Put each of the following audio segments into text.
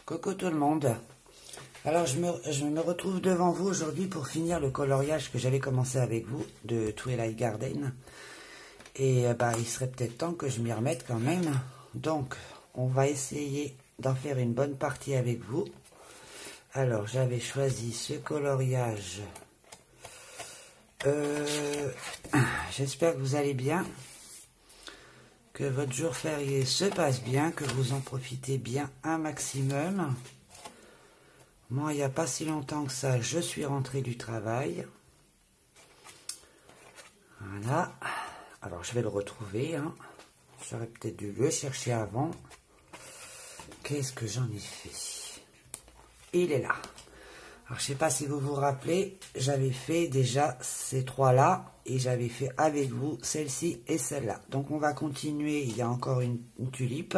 Coucou tout le monde. Alors je me retrouve devant vous aujourd'hui pour finir le coloriage que j'avais commencé avec vous de Twilight Garden. Et il serait peut-être temps que je m'y remette quand même. Donc on va essayer d'en faire une bonne partie avec vous. Alors j'avais choisi ce coloriage. J'espère que vous allez bien. Que votre jour férié se passe bien, que vous en profitez bien un maximum. Moi, il n'y a pas si longtemps que ça, je suis rentré du travail. Voilà. Alors, je vais le retrouver. J'aurais peut-être dû le chercher avant. Qu'est-ce que j'en ai fait? Il est là. Alors, je ne sais pas si vous vous rappelez, j'avais fait déjà ces trois-là. Et j'avais fait avec vous celle-ci et celle-là. Donc, on va continuer. Il y a encore une tulipe.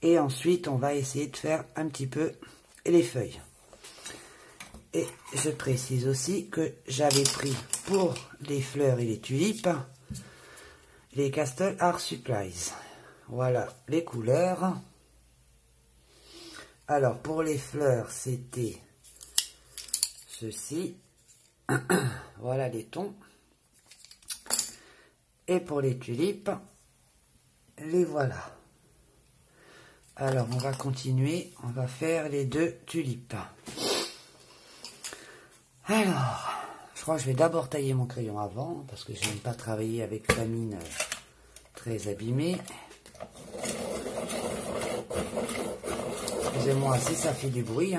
Et ensuite, on va essayer de faire un petit peu les feuilles. Et je précise aussi que j'avais pris pour les fleurs et les tulipes les Castle Art Supplies. Voilà les couleurs. Alors pour les fleurs, c'était ceci. Voilà les tons. Et pour les tulipes, les voilà. Alors on va continuer, on va faire les deux tulipes. Alors, je crois que je vais d'abord tailler mon crayon avant, parce que je n'aime pas travailler avec la mine très abîmée. Excusez-moi si ça fait du bruit.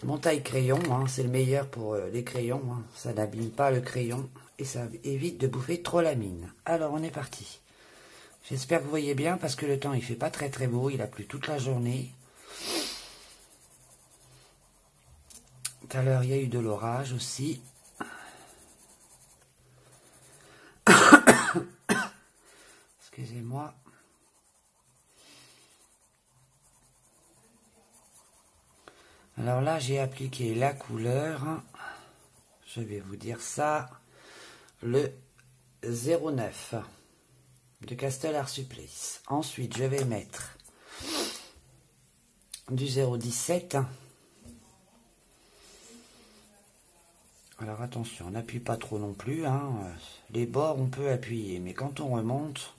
Mon taille-crayon, c'est le meilleur pour les crayons. Ça n'abîme pas le crayon et ça évite de bouffer trop la mine. Alors, on est parti. J'espère que vous voyez bien, parce que le temps, il fait pas très très beau. Il a plu toute la journée. Tout à l'heure, il y a eu de l'orage aussi. Excusez-moi. Alors là, j'ai appliqué la couleur. Je vais vous dire ça. Le 09 de Castle Art Supplies. Ensuite, je vais mettre du 017. Alors attention, on n'appuie pas trop non plus. Les bords, on peut appuyer, mais quand on remonte,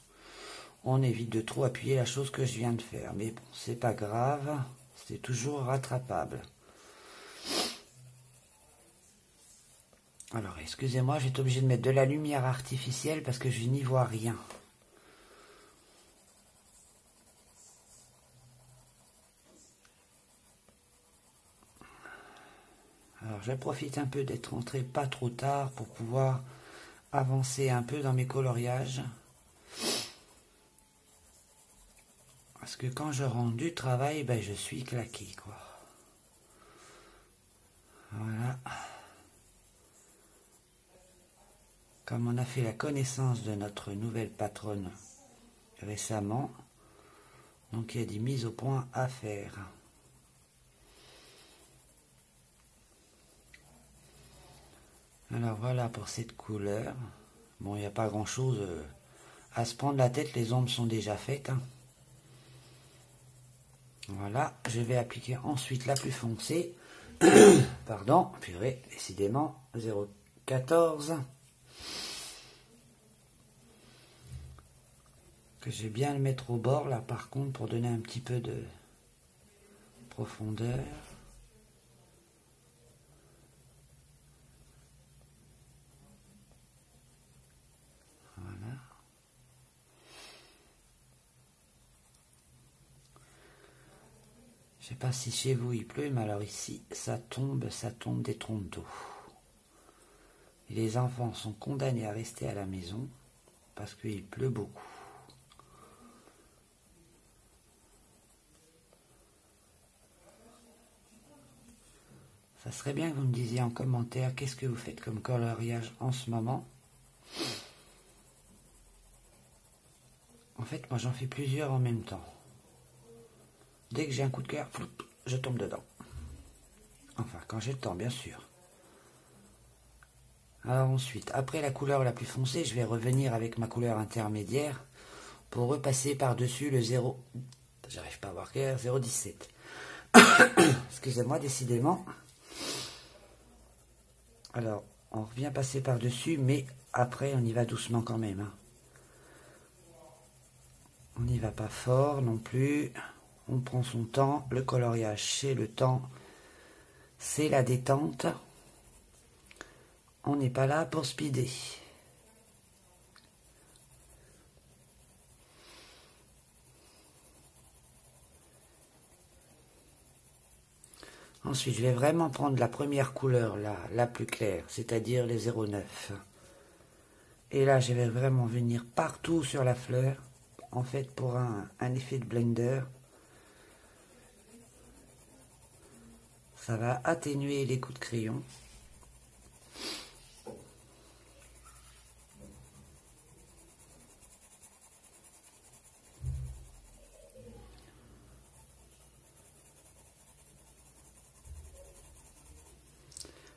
on évite de trop appuyer la chose que je viens de faire. Mais bon, c'est pas grave, c'est toujours rattrapable. Alors, excusez-moi, j'ai été obligé de mettre de la lumière artificielle parce que je n'y vois rien. Alors, je profite un peu d'être rentré pas trop tard pour pouvoir avancer un peu dans mes coloriages. Parce que quand je rentre du travail, je suis claqué, quoi. Voilà. Comme on a fait la connaissance de notre nouvelle patronne récemment, donc il y a des mises au point à faire. Alors voilà pour cette couleur. Bon, il n'y a pas grand chose à se prendre la tête, les ombres sont déjà faites. Voilà, je vais appliquer ensuite la plus foncée. Pardon, purée, décidément, 0,14. Que je vais bien le mettre au bord là par contre pour donner un petit peu de profondeur. Voilà. Je sais pas si chez vous il pleut, mais alors ici ça tombe des trompes d'eau. Et les enfants sont condamnés à rester à la maison parce qu'il pleut beaucoup. Ça serait bien que vous me disiez en commentaire qu'est-ce que vous faites comme coloriage en ce moment. En fait, moi j'en fais plusieurs en même temps. Dès que j'ai un coup de cœur, je tombe dedans. Enfin, quand j'ai le temps, bien sûr. Alors ensuite, après la couleur la plus foncée, je vais revenir avec ma couleur intermédiaire pour repasser par-dessus le J'arrive pas à voir clair, 0,17. Excusez-moi, décidément. Alors, on revient passer par-dessus, mais après, on y va doucement quand même. Hein. On n'y va pas fort non plus. On prend son temps. Le coloriage, c'est le temps. C'est la détente. On n'est pas là pour speeder. Ensuite, je vais vraiment prendre la première couleur, là, la plus claire, c'est-à-dire les 0,9. Et là, je vais vraiment venir partout sur la fleur, en fait, pour un effet de blender. Ça va atténuer les coups de crayon.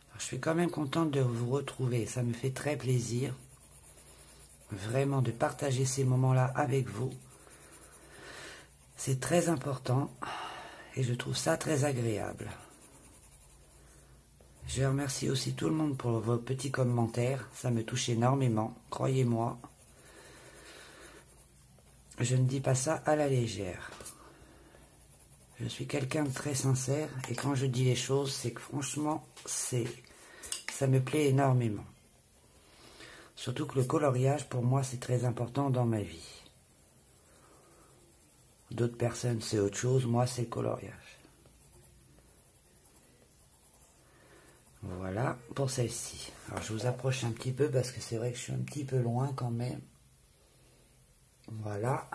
Alors, je suis quand même contente de vous retrouver, ça me fait très plaisir. Vraiment de partager ces moments-là avec vous. C'est très important et je trouve ça très agréable. Je remercie aussi tout le monde pour vos petits commentaires. Ça me touche énormément, croyez-moi. Je ne dis pas ça à la légère. Je suis quelqu'un de très sincère et quand je dis les choses, c'est que franchement, ça me plaît énormément. Surtout que le coloriage, pour moi, c'est très important dans ma vie. D'autres personnes, c'est autre chose. Moi, c'est le coloriage. Voilà pour celle-ci. Alors, je vous approche un petit peu parce que c'est vrai que je suis un petit peu loin quand même. Voilà.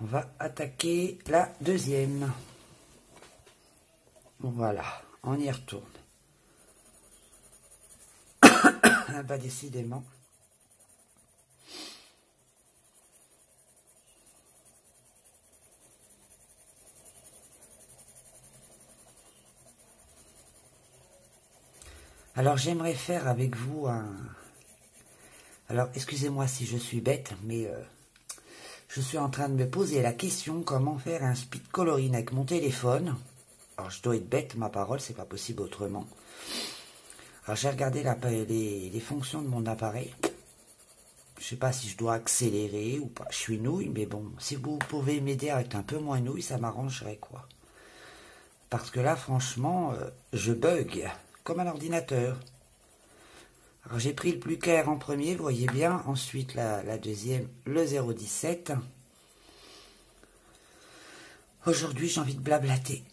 On va attaquer la deuxième. Voilà. On y retourne. Ah bah, décidément. Alors j'aimerais faire avec vous un... Alors excusez-moi si je suis bête, mais je suis en train de me poser la question comment faire un speed coloring avec mon téléphone. Alors je dois être bête, ma parole, c'est pas possible autrement. Alors j'ai regardé les fonctions de mon appareil. Je sais pas si je dois accélérer ou pas. Je suis nouille, mais bon, si vous pouvez m'aider à être un peu moins nouille, ça m'arrangerait quoi. Parce que là, franchement, je bug comme un ordinateur. Alors j'ai pris le plus clair en premier, vous voyez bien. Ensuite la deuxième, le 0,17. Aujourd'hui, j'ai envie de blablater.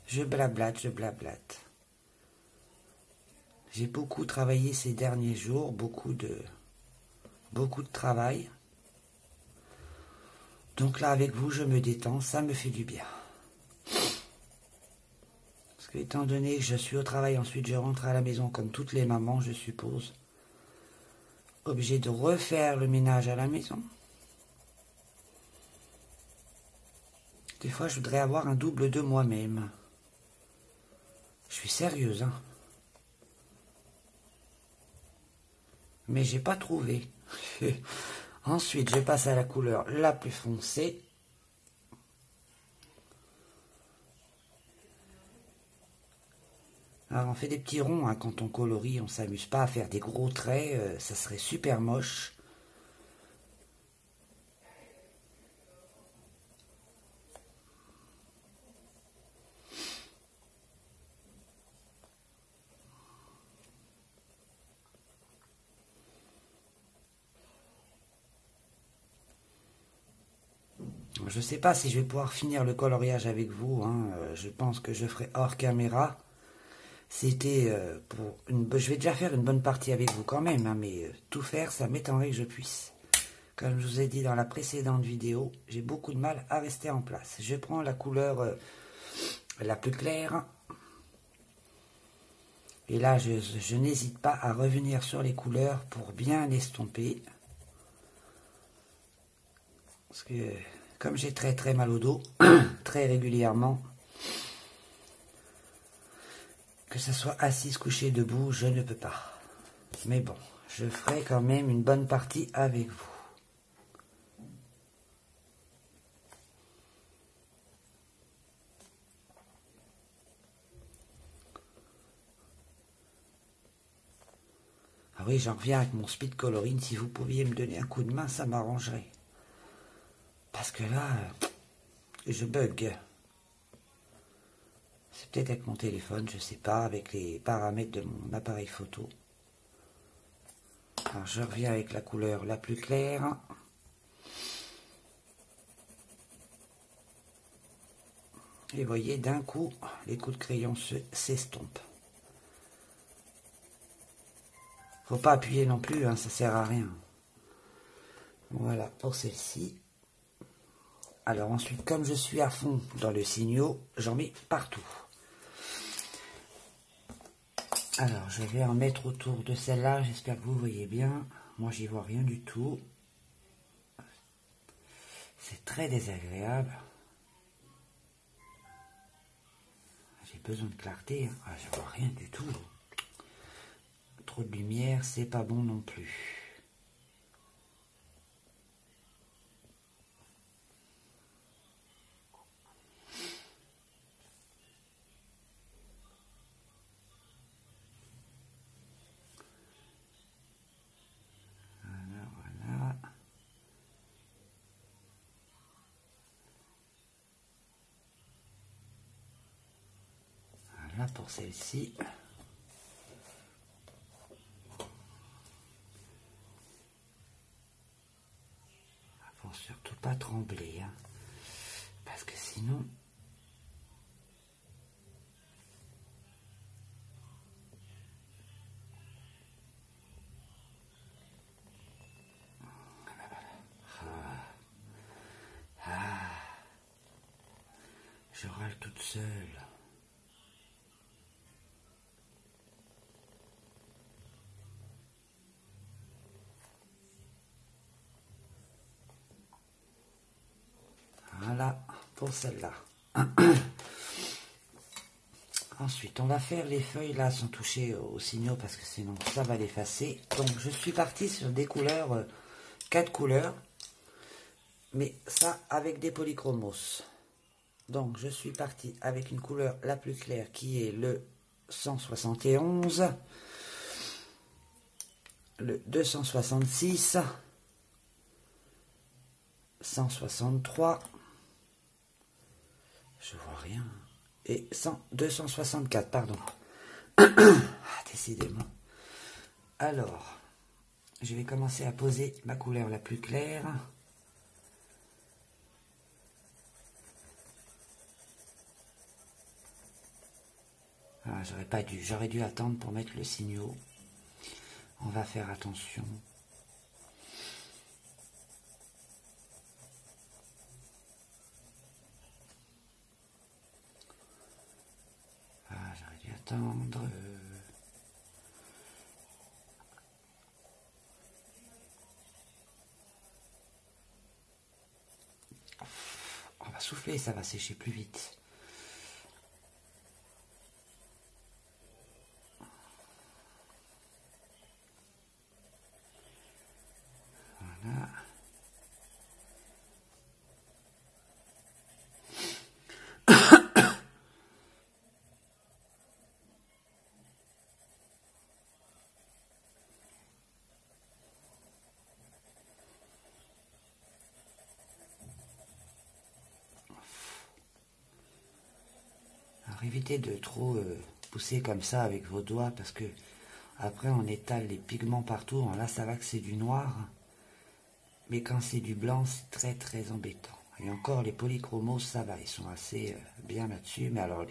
Je blablate, je blablate. J'ai beaucoup travaillé ces derniers jours, beaucoup de travail. Donc là, avec vous, je me détends, ça me fait du bien. Parce que étant donné que je suis au travail, ensuite je rentre à la maison comme toutes les mamans, je suppose. Obligé de refaire le ménage à la maison. Des fois, je voudrais avoir un double de moi-même. Je suis sérieuse, hein. Mais j'ai pas trouvé. Ensuite, je passe à la couleur la plus foncée. Alors, on fait des petits ronds hein, quand on colorie. On s'amuse pas à faire des gros traits. Ça serait super moche. Je ne sais pas si je vais pouvoir finir le coloriage avec vous. Hein. Je pense que je ferai hors caméra. C'était pour une... Je vais déjà faire une bonne partie avec vous quand même. Hein, mais tout faire, ça m'étonnerait que je puisse. Comme je vous ai dit dans la précédente vidéo, j'ai beaucoup de mal à rester en place. Je prends la couleur la plus claire. Et là, je n'hésite pas à revenir sur les couleurs pour bien estomper. Parce que... Comme j'ai très très mal au dos, très régulièrement, que ce soit assise, couchée, debout, je ne peux pas. Mais bon, je ferai quand même une bonne partie avec vous. Ah oui, j'en reviens avec mon speed coloring. Si vous pouviez me donner un coup de main, ça m'arrangerait. Parce que là, je bug. C'est peut-être avec mon téléphone, je sais pas, avec les paramètres de mon appareil photo. Alors je reviens avec la couleur la plus claire. Et voyez, d'un coup, les coups de crayon s'estompent. Faut pas appuyer non plus, hein, ça sert à rien. Voilà pour celle-ci. Alors ensuite, comme je suis à fond dans le signaux, j'en mets partout. Alors je vais en mettre autour de celle-là, j'espère que vous voyez bien. Moi j'y vois rien du tout. C'est très désagréable. J'ai besoin de clarté, hein. Ah, je vois rien du tout. Trop de lumière, c'est pas bon non plus. Voilà. Voilà pour celle-ci. Faut surtout pas trembler, hein, parce que sinon... Je râle toute seule. Voilà pour celle-là. Ensuite, on va faire les feuilles là sans toucher aux signaux parce que sinon ça va l'effacer. Donc je suis parti sur des couleurs, 4 couleurs, mais ça avec des polychromos. Donc je suis parti avec une couleur la plus claire qui est le 171, le 266, 163, je vois rien, et 264, pardon. Ah, décidément. Alors, je vais commencer à poser ma couleur la plus claire. Ah, j'aurais dû attendre pour mettre le signaux. On va faire attention. Ah, j'aurais dû attendre. On va souffler, ça va sécher plus vite. Voilà. Alors évitez de trop pousser comme ça avec vos doigts parce que après on étale les pigments partout. Alors là ça va que c'est du noir, mais quand c'est du blanc c'est très très embêtant. Et encore les polychromos ça va, ils sont assez bien là-dessus. Mais alors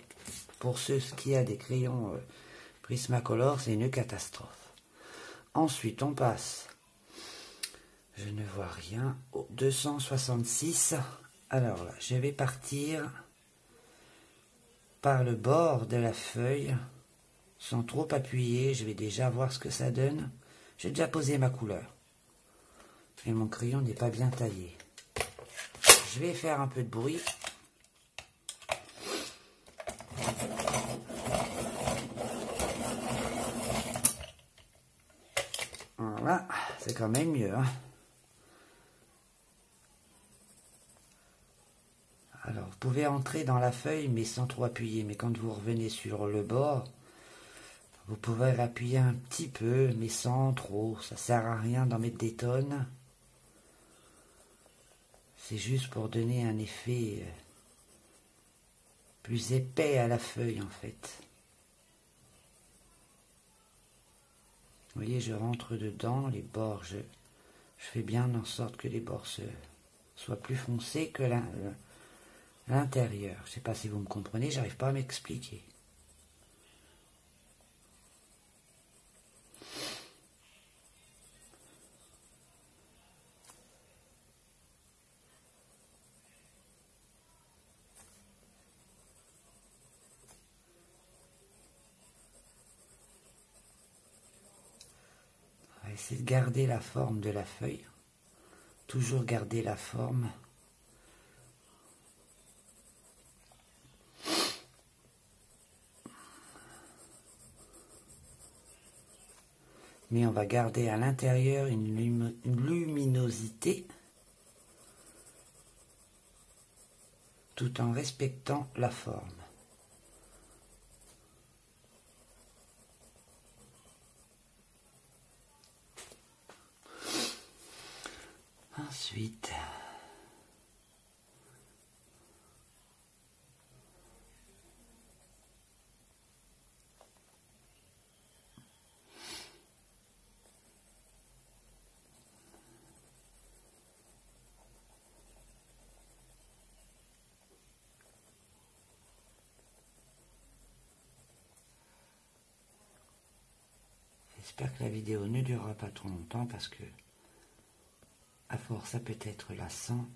pour ceux qui a des crayons Prismacolor c'est une catastrophe. Ensuite on passe, je ne vois rien, au 266. Alors là je vais partir par le bord de la feuille, sans trop appuyer. Je vais déjà voir ce que ça donne. J'ai déjà posé ma couleur. Et mon crayon n'est pas bien taillé. Je vais faire un peu de bruit. Voilà, c'est quand même mieux, hein. Alors, vous pouvez entrer dans la feuille, mais sans trop appuyer. Mais quand vous revenez sur le bord, Vous pouvez appuyer un petit peu, mais sans trop. Ça sert à rien d'en mettre des tonnes. C'est juste pour donner un effet plus épais à la feuille en fait. Vous voyez, je rentre dedans, les bords, je fais bien en sorte que les bords soient plus foncés que l'intérieur. Je ne sais pas si vous me comprenez, j'arrive pas à m'expliquer. On va essayer de garder la forme de la feuille. Toujours garder la forme. Mais on va garder à l'intérieur une luminosité tout en respectant la forme. Ensuite, j'espère que la vidéo ne durera pas trop longtemps parce que à force ça peut être lassant.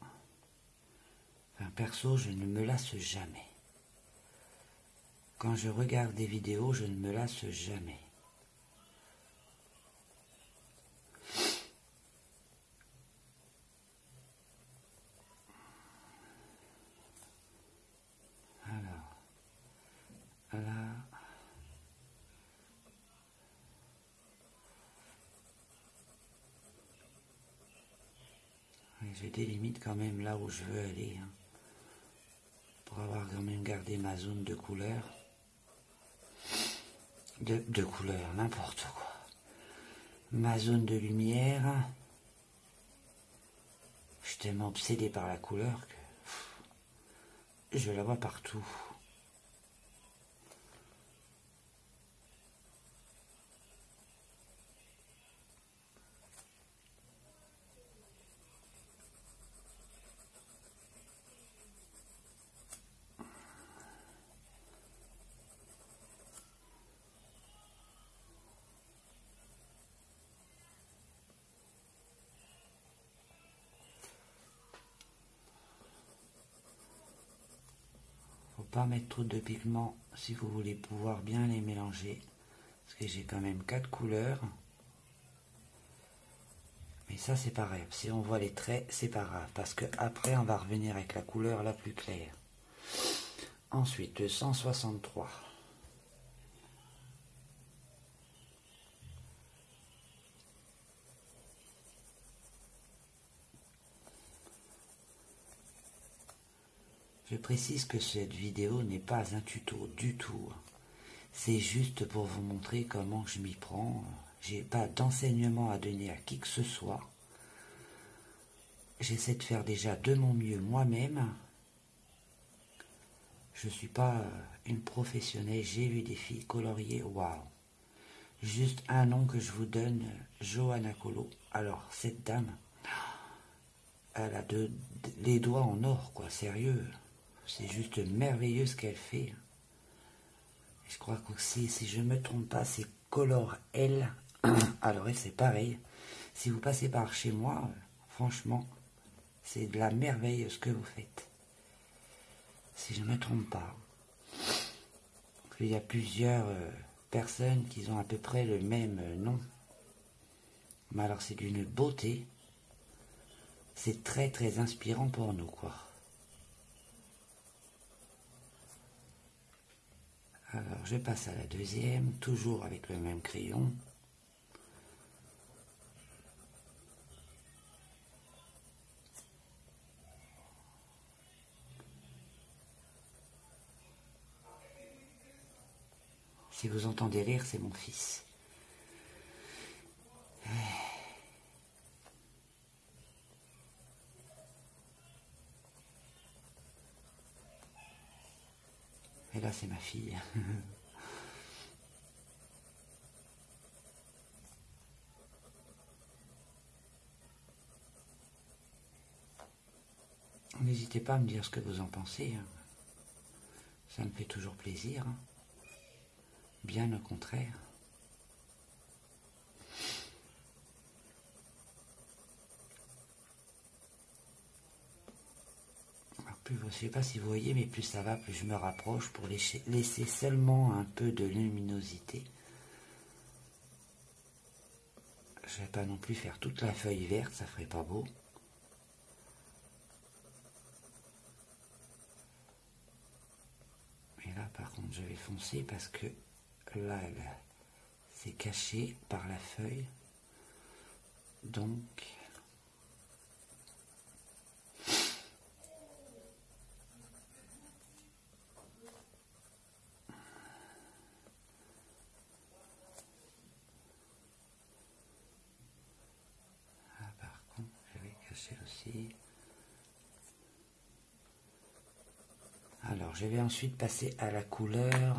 Enfin, perso, je ne me lasse jamais. Quand je regarde des vidéos, je ne me lasse jamais. Alors, là, je délimite quand même là où je veux aller, hein, pour avoir quand même gardé ma zone de couleur. De couleur, n'importe quoi. Ma zone de lumière. Je suis tellement obsédé par la couleur que je la vois partout. Faut pas mettre trop de pigments si vous voulez pouvoir bien les mélanger. Parce que j'ai quand même 4 couleurs. Mais ça c'est pareil. Si on voit les traits, c'est pas grave. Parce que après on va revenir avec la couleur la plus claire. Ensuite, le 163. Je précise que cette vidéo n'est pas un tuto du tout. C'est juste pour vous montrer comment je m'y prends. J'ai pas d'enseignement à donner à qui que ce soit. J'essaie de faire déjà de mon mieux moi-même. Je ne suis pas une professionnelle. J'ai vu des filles colorier. Waouh! Juste un nom que je vous donne, Johanna Colo. Alors, cette dame, elle a les doigts en or, quoi, sérieux. C'est juste merveilleux ce qu'elle fait. Je crois que si je ne me trompe pas, c'est Color L. Alors, c'est pareil. Si vous passez par chez moi, franchement, c'est de la merveille ce que vous faites. Si je ne me trompe pas. Il y a plusieurs personnes qui ont à peu près le même nom. Mais alors, c'est d'une beauté. C'est très très inspirant pour nous, quoi. Alors, je passe à la deuxième, toujours avec le même crayon. Si vous entendez rire, c'est mon fils. Et là, c'est ma fille. N'hésitez pas à me dire ce que vous en pensez. Ça me fait toujours plaisir. Bien au contraire. Plus, je ne sais pas si vous voyez, mais plus ça va, plus je me rapproche pour laisser seulement un peu de luminosité. Je ne vais pas non plus faire toute la feuille verte, ça ferait pas beau. Mais là, par contre, je vais foncer parce que là, c'est caché par la feuille. Donc... aussi. Alors, je vais ensuite passer à la couleur.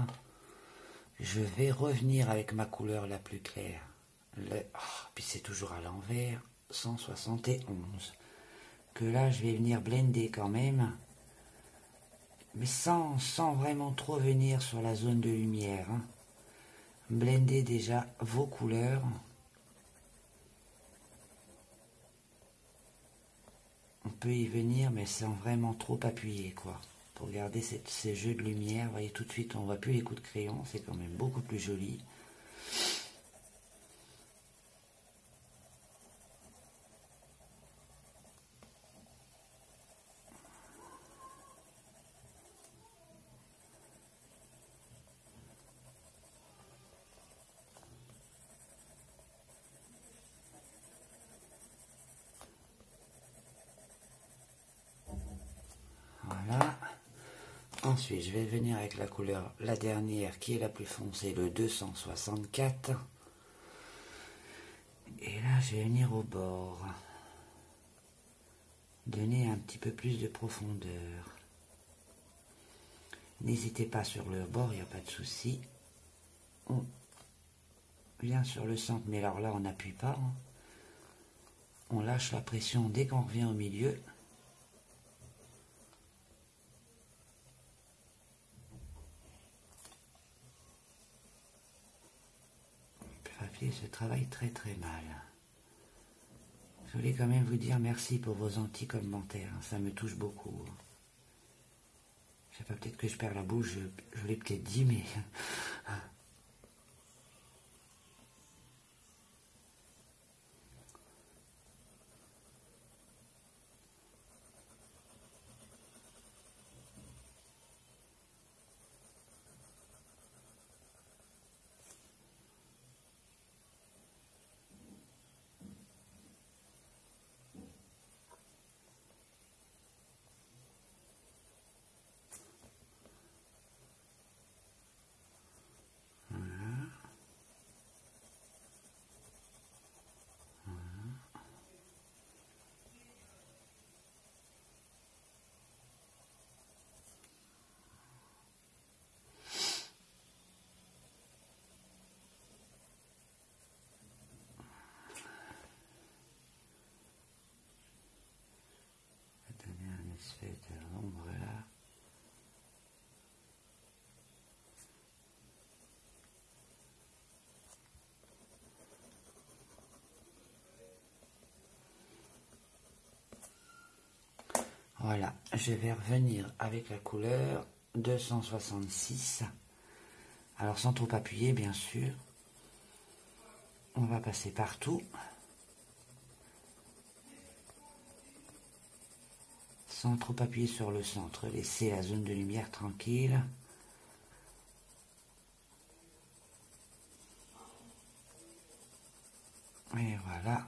Je vais revenir avec ma couleur la plus claire. Puis c'est toujours à l'envers. 171. Que là, je vais venir blender quand même. Mais sans vraiment trop venir sur la zone de lumière. Blender déjà vos couleurs. On peut y venir, mais sans vraiment trop appuyer, quoi. Pour garder ces jeux de lumière, vous voyez tout de suite, on ne voit plus les coups de crayon, c'est quand même beaucoup plus joli. Voilà. Ensuite, je vais venir avec la couleur, la dernière, qui est la plus foncée, le 264. Et là, je vais venir au bord. Donner un petit peu plus de profondeur. N'hésitez pas sur le bord, il n'y a pas de souci. On vient sur le centre, mais alors là, on n'appuie pas. On lâche la pression dès qu'on revient au milieu. Se travaille très très mal. Je voulais quand même vous dire merci pour vos gentils commentaires, ça me touche beaucoup. Je sais pas, peut-être que je perds la bouche, je l'ai peut-être dit, mais... Donner un effet de l'ombre là. Voilà, je vais revenir avec la couleur 266. Alors sans trop appuyer, bien sûr. On va passer partout. Sans trop appuyer sur le centre. Laissez la zone de lumière tranquille. Et voilà.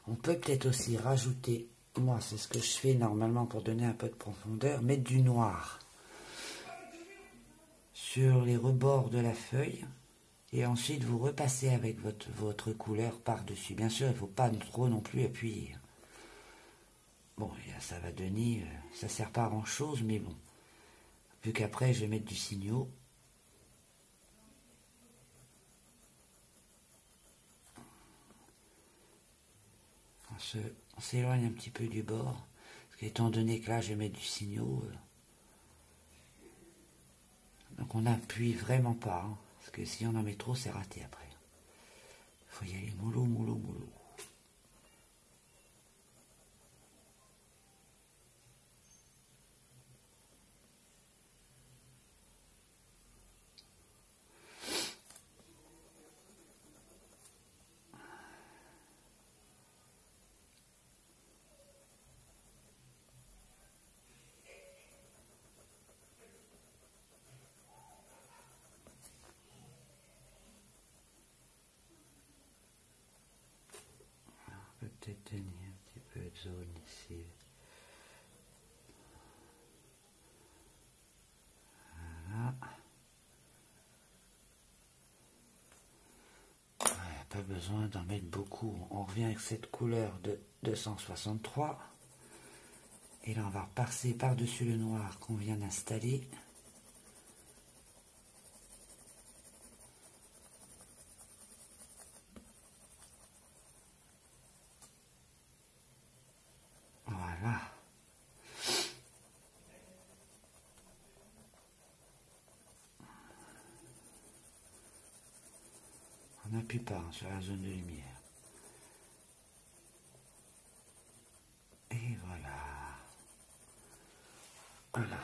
On peut peut-être aussi rajouter, moi c'est ce que je fais normalement pour donner un peu de profondeur, mettre du noir sur les rebords de la feuille. Et ensuite, vous repassez avec votre couleur par-dessus. Bien sûr, il ne faut pas trop non plus appuyer. Bon, ça va donner... ça ne sert pas à grand-chose, mais bon. Vu qu'après, je vais mettre du signaux. On s'éloigne un petit peu du bord. Parce qu'étant donné que là, je vais mettre du signaux... donc on n'appuie vraiment pas. Hein, parce que si on en met trop, c'est raté après. Il faut y aller mollo, mollo, mollo. Peut-être tenir un petit peu de zone ici. Voilà. Pas besoin d'en mettre beaucoup. On revient avec cette couleur de 263. Et là, on va repasser par-dessus le noir qu'on vient d'installer. Voilà. On n'appuie pas sur la zone de lumière. Et voilà. Voilà.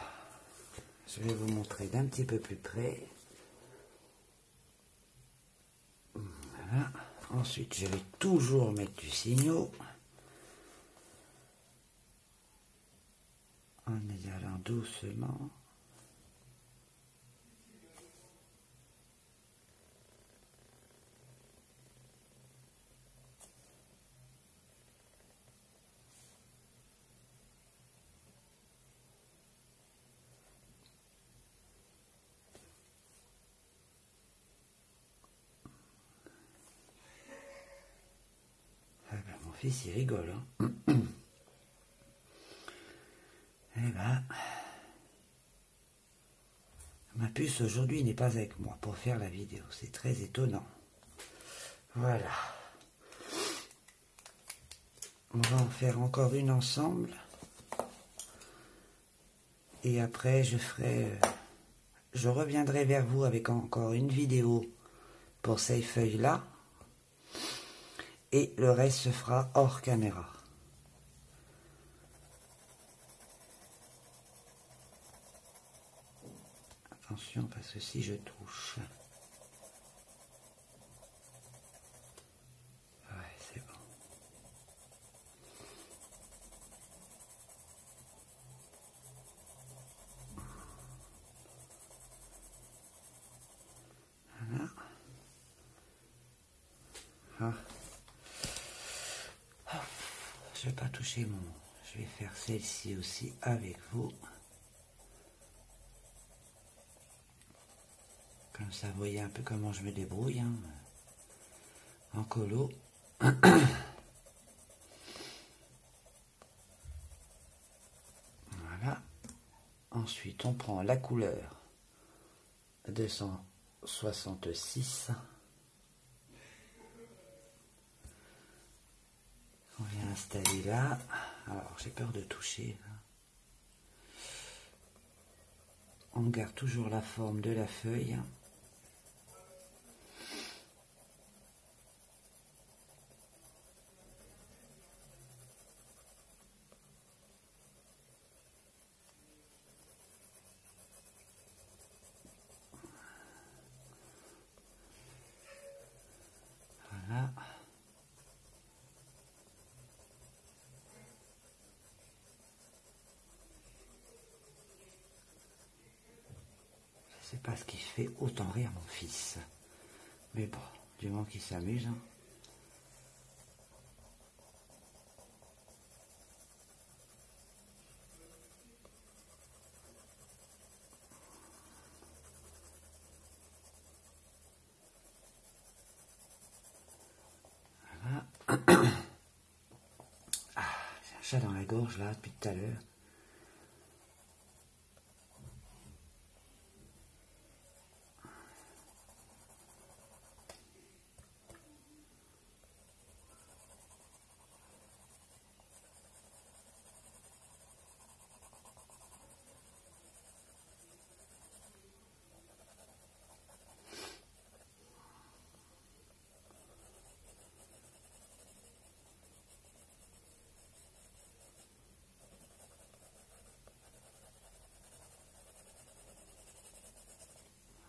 Je vais vous montrer d'un petit peu plus près. Voilà. Ensuite, je vais toujours mettre du signaux. En y allant doucement. Ah ben, mon fils, il rigole. Hein. Eh ben, ma puce aujourd'hui n'est pas avec moi pour faire la vidéo. C'est très étonnant. Voilà. On va en faire encore une ensemble. Et après, je reviendrai vers vous avec encore une vidéo pour ces feuilles-là. Et le reste se fera hors caméra. Attention, parce que si je touche... Ouais, c'est bon. Voilà. Ah. Je vais pas toucher mon... Je vais faire celle-ci aussi avec vous. Comme ça, vous voyez un peu comment je me débrouille. Hein, en colo. Voilà. Ensuite, on prend la couleur 266. On vient installer là. Alors, j'ai peur de toucher. On garde toujours la forme de la feuille. Voilà. Je sais pas ce qui fait autant rire mon fils. Mais bon, du moment qu'il s'amuse. Hein. chat dans la gorge là depuis tout à l'heure.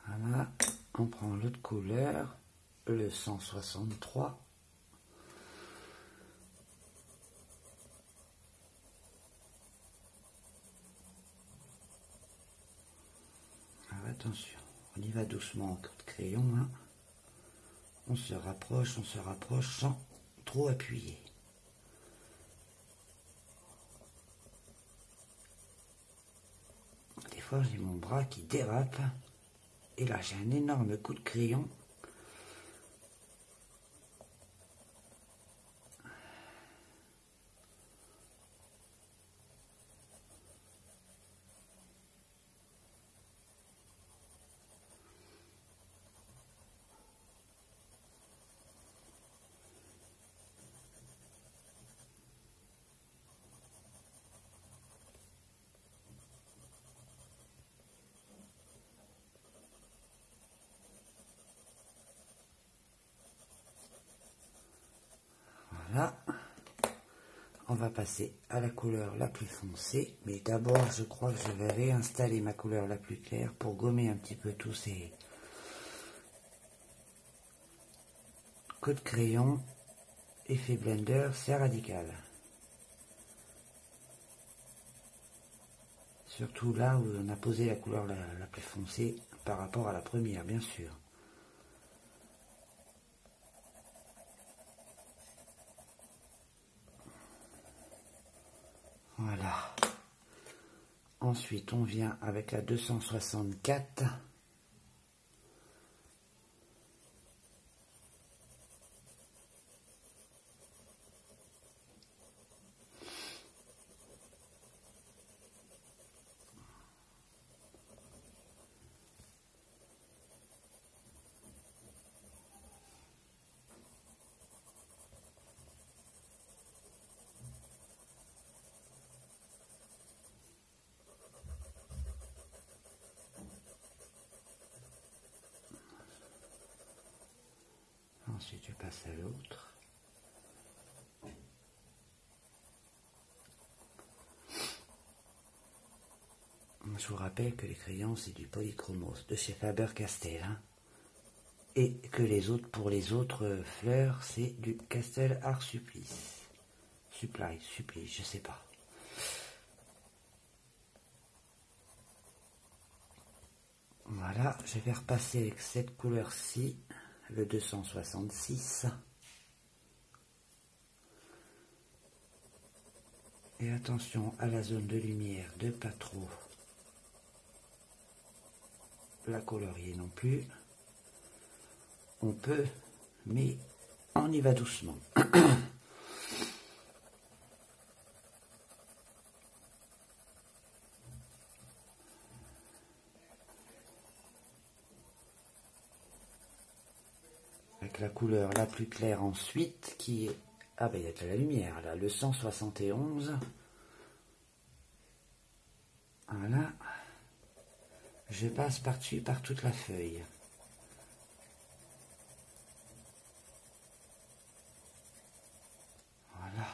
Voilà, on prend l'autre couleur, le 163. Alors attention, on y va doucement en coup de crayon. Hein. On se rapproche sans trop appuyer. Des fois, j'ai mon bras qui dérape. Et là, j'ai un énorme coup de crayon. Voilà. On va passer à la couleur la plus foncée. Mais d'abord, je crois que je vais réinstaller ma couleur la plus claire pour gommer un petit peu tous ces coups de crayon. Effet blender, c'est radical. Surtout là où on a posé la couleur la plus foncée par rapport à la première, bien sûr. Voilà. Ensuite, on vient avec la 264. Ensuite, je passe à l'autre. Je vous rappelle que les crayons, c'est du polychromos de chez Faber-Castell. Hein, et que les autres, pour les autres fleurs, c'est du Castel Art Supplice. Supplice, je sais pas. Voilà, je vais repasser avec cette couleur-ci, le 266. Et attention à la zone de lumière, de pas trop la colorier non plus. On peut, mais on y va doucement. Avec la couleur la plus claire ensuite, qui est... Ah ben il y a de la lumière là, le 171. Voilà. Je passe par-dessus, par toute la feuille. Voilà.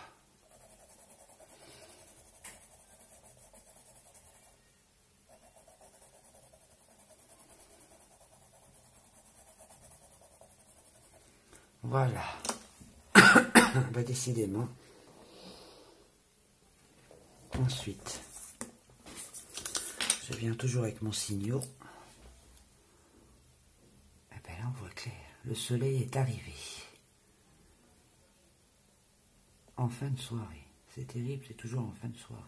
Voilà. Bah, décidément. Ensuite, je viens toujours avec mon signaux. Et bien là, on voit clair. Le soleil est arrivé. En fin de soirée. C'est terrible, c'est toujours en fin de soirée.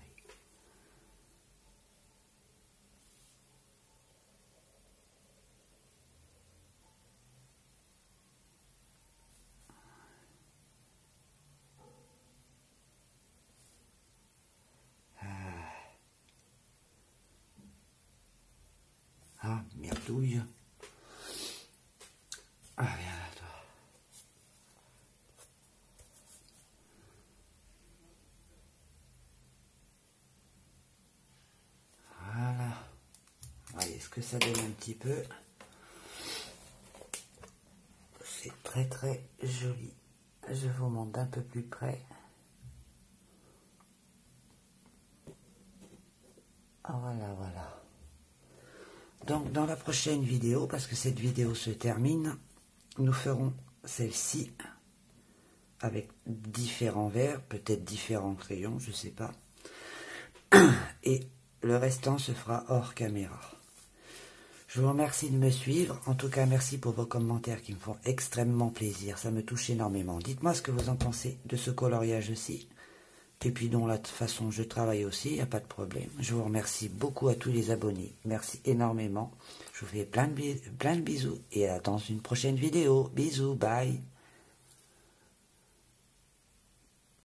gratouille. Ah, viens là, toi. Voilà. Voyez ce que ça donne un petit peu. C'est très très joli. Je vous montre d'un peu plus près. Voilà, voilà. Donc dans la prochaine vidéo, parce que cette vidéo se termine, nous ferons celle-ci avec différents verres, peut-être différents crayons, je ne sais pas. Et le restant se fera hors caméra. Je vous remercie de me suivre. En tout cas, merci pour vos commentaires qui me font extrêmement plaisir. Ça me touche énormément. Dites-moi ce que vous en pensez de ce coloriage-ci. Et puis, dont la façon dont je travaille aussi, il n'y a pas de problème. Je vous remercie beaucoup à tous les abonnés. Merci énormément. Je vous fais plein de bisous et à dans une prochaine vidéo. Bisous, bye.